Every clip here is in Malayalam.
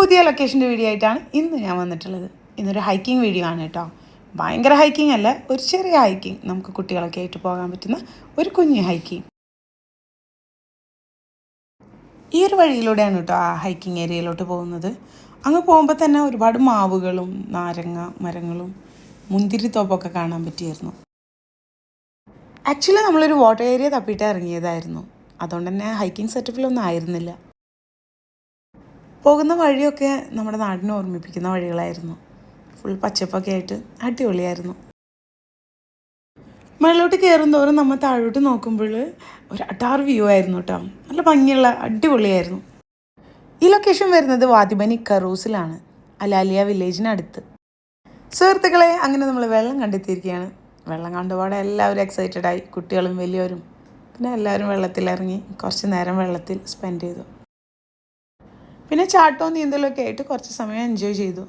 പുതിയ ലൊക്കേഷൻ്റെ വീഡിയോ ആയിട്ടാണ് ഇന്ന് ഞാൻ വന്നിട്ടുള്ളത്. ഇന്നൊരു ഹൈക്കിംഗ് വീഡിയോ ആണ് കേട്ടോ. ഭയങ്കര ഹൈക്കിംഗ് അല്ല, ഒരു ചെറിയ ഹൈക്കിംഗ്, നമുക്ക് കുട്ടികളൊക്കെ ആയിട്ട് പോകാൻ പറ്റുന്ന ഒരു കുഞ്ഞു ഹൈക്കിംഗ്. ഈ ഒരു വഴിയിലൂടെയാണ് കേട്ടോ ആ ഹൈക്കിംഗ് ഏരിയയിലോട്ട് പോകുന്നത്. അങ്ങ് പോകുമ്പോൾ തന്നെ ഒരുപാട് മാവുകളും നാരങ്ങ മരങ്ങളും മുന്തിരി തോപ്പൊക്കെ കാണാൻ പറ്റിയായിരുന്നു. ആക്ച്വലി നമ്മളൊരു വാട്ടർ ഏരിയ തപ്പിയിട്ട് ഇറങ്ങിയതായിരുന്നു. അതുകൊണ്ട് തന്നെ ഹൈക്കിംഗ് സെറ്റപ്പിലൊന്നും ആയിരുന്നില്ല. പോകുന്ന വഴിയൊക്കെ നമ്മുടെ നാടിനെ ഓർമ്മിപ്പിക്കുന്ന വഴികളായിരുന്നു. ഫുൾ പച്ചപ്പൊക്കെ ആയിട്ട് അടിപൊളിയായിരുന്നു. മുകളിലോട്ട് കയറുന്തോറും നമ്മൾ താഴോട്ട് നോക്കുമ്പോൾ ഒരു അട്ടാർ വ്യൂ ആയിരുന്നു കേട്ടോ. നല്ല ഭംഗിയുള്ള അടിപൊളിയായിരുന്നു. ഈ ലൊക്കേഷൻ വരുന്നത് വാദിബനി കറൂസിലാണ്, അലാലിയ വില്ലേജിനടുത്ത്. സുഹൃത്തുക്കളെ, അങ്ങനെ നമ്മൾ വെള്ളം കണ്ടെത്തിയിരിക്കുകയാണ്. വെള്ളം കണ്ടുപാടെ എല്ലാവരും എക്സൈറ്റഡായി, കുട്ടികളും വലിയവരും. പിന്നെ എല്ലാവരും വെള്ളത്തിലിറങ്ങി കുറച്ച് നേരം വെള്ളത്തിൽ സ്പെൻഡ് ചെയ്തു. പിന്നെ ചാട്ടവും നീന്തലൊക്കെ ആയിട്ട് കുറച്ച് സമയം എൻജോയ് ചെയ്തു.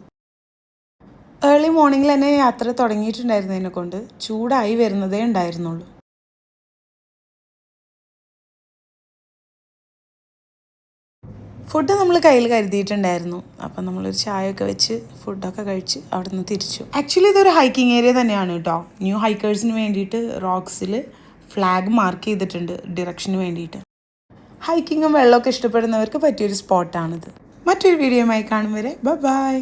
ഏർലി മോർണിംഗിൽ തന്നെ യാത്ര തുടങ്ങിയിട്ടുണ്ടായിരുന്നതിനെ കൊണ്ട് ചൂടായി വരുന്നതേ ഉണ്ടായിരുന്നുള്ളൂ. ഫുഡ് നമ്മൾ കയ്യിൽ കരുതിയിട്ടുണ്ടായിരുന്നു. അപ്പം നമ്മളൊരു ചായയൊക്കെ വെച്ച് ഫുഡൊക്കെ കഴിച്ച് അവിടെ നിന്ന് തിരിച്ചു. ആക്ച്വലി ഇതൊരു ഹൈക്കിംഗ് ഏരിയ തന്നെയാണ് കേട്ടോ. ന്യൂ ഹൈക്കേഴ്സിന് വേണ്ടിയിട്ട് റോക്സിൽ ഫ്ലാഗ് മാർക്ക് ചെയ്തിട്ടുണ്ട് ഡിറക്ഷന് വേണ്ടിയിട്ട്. ഹൈക്കിങ്ങും വെള്ളമൊക്കെ ഇഷ്ടപ്പെടുന്നവർക്ക് പറ്റിയൊരു സ്പോട്ടാണിത്. മറ്റൊരു വീഡിയോയുമായി കാണും വരെ ബൈ.